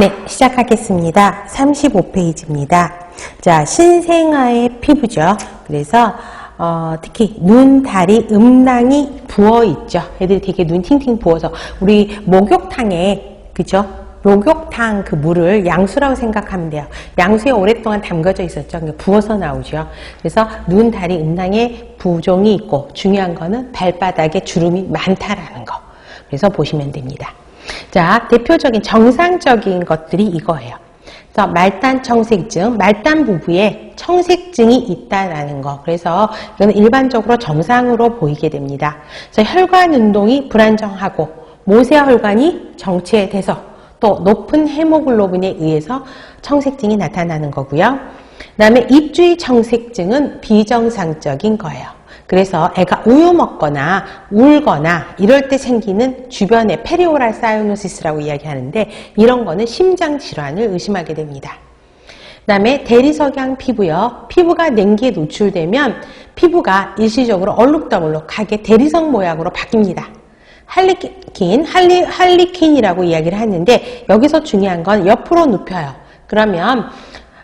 네, 시작하겠습니다. 35페이지입니다. 자, 신생아의 피부죠. 그래서 특히 눈, 다리, 음낭이 부어있죠. 애들이 되게 눈 팅팅 부어서 우리 목욕탕에, 그죠? 목욕탕 그 물을 양수라고 생각하면 돼요. 양수에 오랫동안 담가져 있었죠. 그러니까 부어서 나오죠. 그래서 눈, 다리, 음낭에 부종이 있고 중요한 거는 발바닥에 주름이 많다라는 거. 그래서 보시면 됩니다. 자, 대표적인 정상적인 것들이 이거예요. 그래서 말단 청색증, 말단 부부에 청색증이 있다라는 거. 그래서 이거는 일반적으로 정상으로 보이게 됩니다. 그래서 혈관 운동이 불안정하고 모세혈관이 정체돼서 또 높은 헤모글로빈에 의해서 청색증이 나타나는 거고요. 그 다음에 입주위 청색증은 비정상적인 거예요. 그래서 애가 우유 먹거나 울거나 이럴 때 생기는 주변의 페리오랄 사이노시스라고 이야기하는데 이런 거는 심장 질환을 의심하게 됩니다. 그 다음에 대리석양 피부요. 피부가 냉기에 노출되면 피부가 일시적으로 얼룩덜룩하게 대리석 모양으로 바뀝니다. 할리퀸이라고 이야기를 하는데 여기서 중요한 건 옆으로 눕혀요. 그러면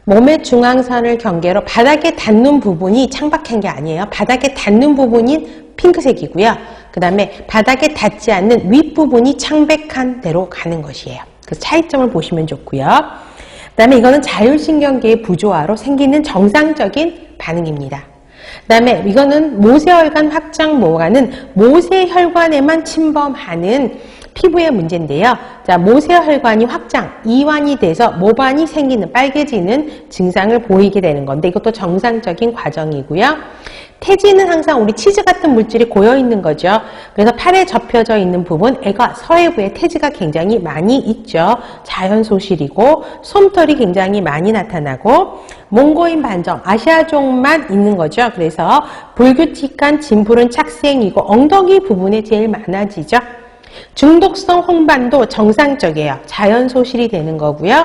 몸의 중앙선을 경계로 바닥에 닿는 부분이 창박한 게 아니에요. 바닥에 닿는 부분인 핑크색이고요. 그 다음에 바닥에 닿지 않는 윗부분이 창백한 대로 가는 것이에요. 그 차이점을 보시면 좋고요. 그 다음에 이거는 자율신경계의 부조화로 생기는 정상적인 반응입니다. 그 다음에 이거는 모세혈관 확장 모가는 모세혈관에만 침범하는 피부의 문제인데요. 자, 모세혈관이 확장, 이완이 돼서 모반이 생기는 빨개지는 증상을 보이게 되는 건데 이것도 정상적인 과정이고요. 태지는 항상 우리 치즈 같은 물질이 고여 있는 거죠. 그래서 팔에 접혀져 있는 부분, 애가 서해부에 태지가 굉장히 많이 있죠. 자연 소실이고 솜털이 굉장히 많이 나타나고 몽고인 반점, 아시아종만 있는 거죠. 그래서 불규칙한 진푸른 착색이고 엉덩이 부분에 제일 많아지죠. 중독성 홍반도 정상적이에요. 자연 소실이 되는 거고요.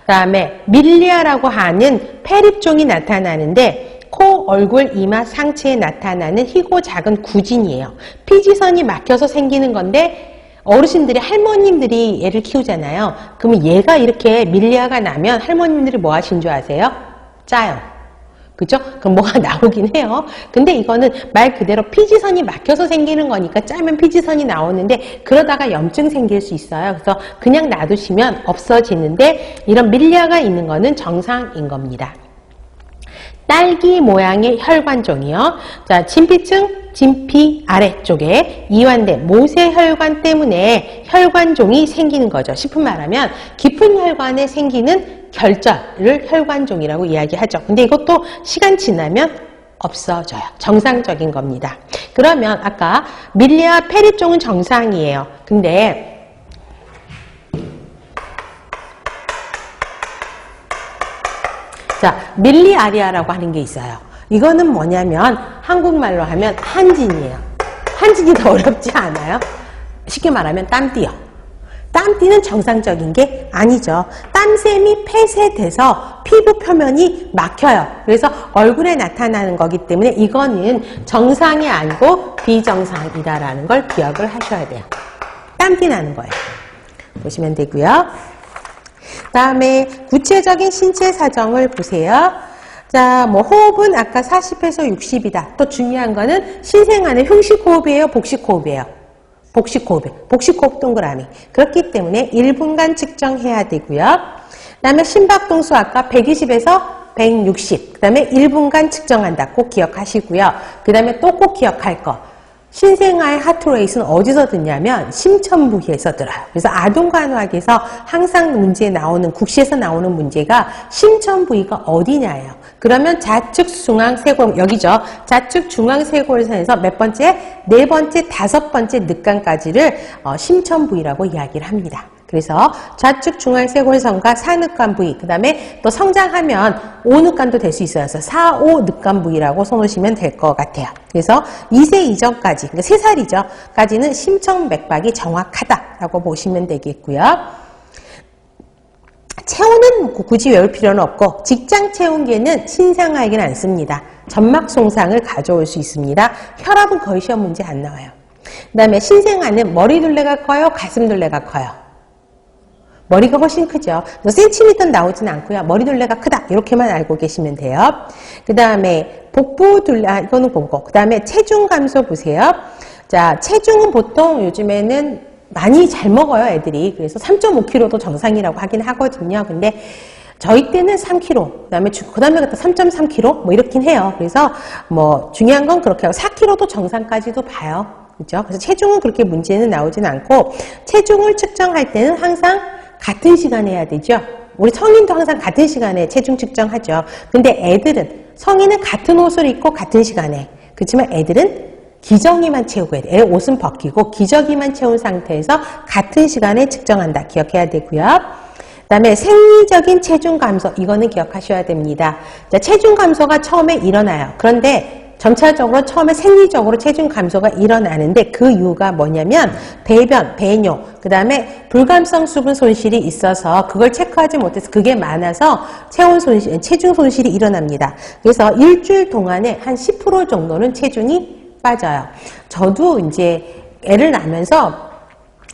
그 다음에 밀리아라고 하는 폐립종이 나타나는데 코, 얼굴, 이마, 상체에 나타나는 희고 작은 구진이에요. 피지선이 막혀서 생기는 건데 어르신들이 할머님들이 얘를 키우잖아요. 그러면 얘가 이렇게 밀리아가 나면 할머님들이 뭐 하신 줄 아세요? 짜요. 그죠? 그럼 뭐가 나오긴 해요. 근데 이거는 말 그대로 피지선이 막혀서 생기는 거니까 짜면 피지선이 나오는데 그러다가 염증 생길 수 있어요. 그래서 그냥 놔두시면 없어지는데 이런 밀리아가 있는 거는 정상인 겁니다. 딸기 모양의 혈관종이요. 자, 진피층, 진피 아래쪽에 이완된 모세혈관 때문에 혈관종이 생기는 거죠. 쉽게 말하면 깊은 혈관에 생기는 결절을 혈관종이라고 이야기하죠. 근데 이것도 시간 지나면 없어져요. 정상적인 겁니다. 그러면 아까 밀리아 페립종은 정상이에요. 근데 자, 밀리아리아라고 하는 게 있어요. 이거는 뭐냐면 한국말로 하면 한진이에요. 한진이 더 어렵지 않아요? 쉽게 말하면 땀띠요. 땀띠는 정상적인 게 아니죠. 땀샘이 폐쇄돼서 피부 표면이 막혀요. 그래서 얼굴에 나타나는 거기 때문에 이거는 정상이 아니고 비정상이다라는 걸 기억을 하셔야 돼요. 땀띠 나는 거예요. 보시면 되고요. 다음에 구체적인 신체 사정을 보세요. 자, 뭐 호흡은 아까 40에서 60이다. 또 중요한 거는 신생아는 흉식호흡이에요, 복식호흡이에요? 복식호흡이에요. 복식호흡 동그라미. 그렇기 때문에 1분간 측정해야 되고요. 그 다음에 심박동수 아까 120에서 160. 그 다음에 1분간 측정한다. 꼭 기억하시고요. 그 다음에 또 꼭 기억할 거. 신생아의 하트레이트는 어디서 듣냐면 심천부위에서 들어요. 그래서 아동간호학에서 항상 문제에 나오는 국시에서 나오는 문제가 심천부위가 어디냐예요. 그러면 좌측 중앙쇄골 여기죠. 좌측 중앙쇄골선에서 몇 번째? 네 번째, 다섯 번째 늑간까지를 심천부위라고 이야기를 합니다. 그래서 좌측 중앙쇄골선과 사늑간 부위, 그 다음에 또 성장하면 오늑간도 될 수 있어요. 그래서 4, 5 늑간 부위라고 써놓으시면 될 것 같아요. 그래서 2세 이전까지, 그러니까 3살이죠. 까지는 심천맥박이 정확하다라고 보시면 되겠고요. 체온은 굳이 외울 필요는 없고 직장 체온계는 신생아에게는 안 씁니다. 점막 손상을 가져올 수 있습니다. 혈압은 거의 시험 문제 안 나와요. 그 다음에 신생아는 머리 둘레가 커요? 가슴 둘레가 커요? 머리가 훨씬 크죠. 센티미터는 나오진 않고요. 머리 둘레가 크다. 이렇게만 알고 계시면 돼요. 그 다음에 복부 둘레, 이거는 보고. 그 다음에 체중 감소 보세요. 자, 체중은 보통 요즘에는 많이 잘 먹어요, 애들이. 그래서 3.5kg도 정상이라고 하긴 하거든요. 근데 저희 때는 3kg, 그 다음에 3.3kg, 뭐 이렇긴 해요. 그래서 뭐 중요한 건 그렇게 하고 4kg도 정상까지도 봐요. 그죠? 그래서 체중은 그렇게 문제는 나오진 않고, 체중을 측정할 때는 항상 같은 시간에 해야 되죠. 우리 성인도 항상 같은 시간에 체중 측정하죠. 근데 애들은, 성인은 같은 옷을 입고 같은 시간에. 그렇지만 애들은 기저귀만 채우고 해야 돼. 애 옷은 벗기고 기저귀만 채운 상태에서 같은 시간에 측정한다. 기억해야 되고요. 그 다음에 생리적인 체중 감소. 이거는 기억하셔야 됩니다. 자, 체중 감소가 처음에 일어나요. 그런데 점차적으로 처음에 생리적으로 체중 감소가 일어나는데 그 이유가 뭐냐면 배변, 배뇨, 그 다음에 불감성 수분 손실이 있어서 그걸 체크하지 못해서 그게 많아서 체중 손실이 일어납니다. 그래서 일주일 동안에 한 10% 정도는 체중이 빠져요. 저도 이제 애를 낳으면서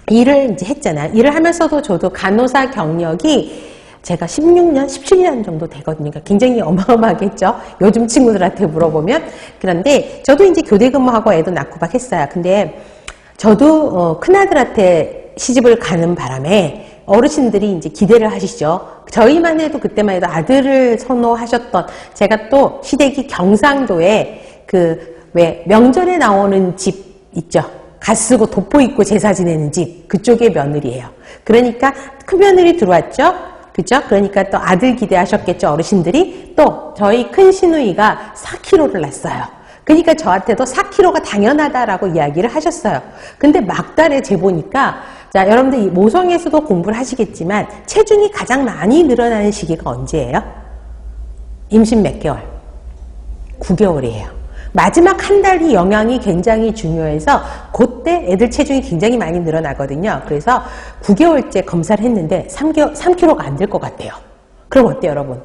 일을 이제 했잖아요. 일을 하면서도 저도 간호사 경력이 제가 16년, 17년 정도 되거든요. 그러니까 굉장히 어마어마하겠죠. 요즘 친구들한테 물어보면. 그런데 저도 이제 교대 근무하고 애도 낳고 막 했어요. 근데 저도 큰아들한테 시집을 가는 바람에 어르신들이 이제 기대를 하시죠. 저희만 해도 그때만 해도 아들을 선호하셨던, 제가 또 시댁이 경상도에 왜 명절에 나오는 집 있죠. 갓 쓰고 도포 입고 제사 지내는 집, 그쪽의 며느리예요. 그러니까 큰며느리 들어왔죠. 그죠? 그러니까 또 아들 기대하셨겠죠, 어르신들이. 또 저희 큰 시누이가 4kg를 낳았어요. 그러니까 저한테도 4kg가 당연하다라고 이야기를 하셨어요. 근데 막달에 재보니까, 자, 여러분들 이 모성에서도 공부를 하시겠지만 체중이 가장 많이 늘어나는 시기가 언제예요? 임신 몇 개월? 9개월이에요. 마지막 한 달이 영양이 굉장히 중요해서 그때 애들 체중이 굉장히 많이 늘어나거든요. 그래서 9개월째 검사를 했는데 3kg가 안 될 것 같아요. 그럼 어때요, 여러분?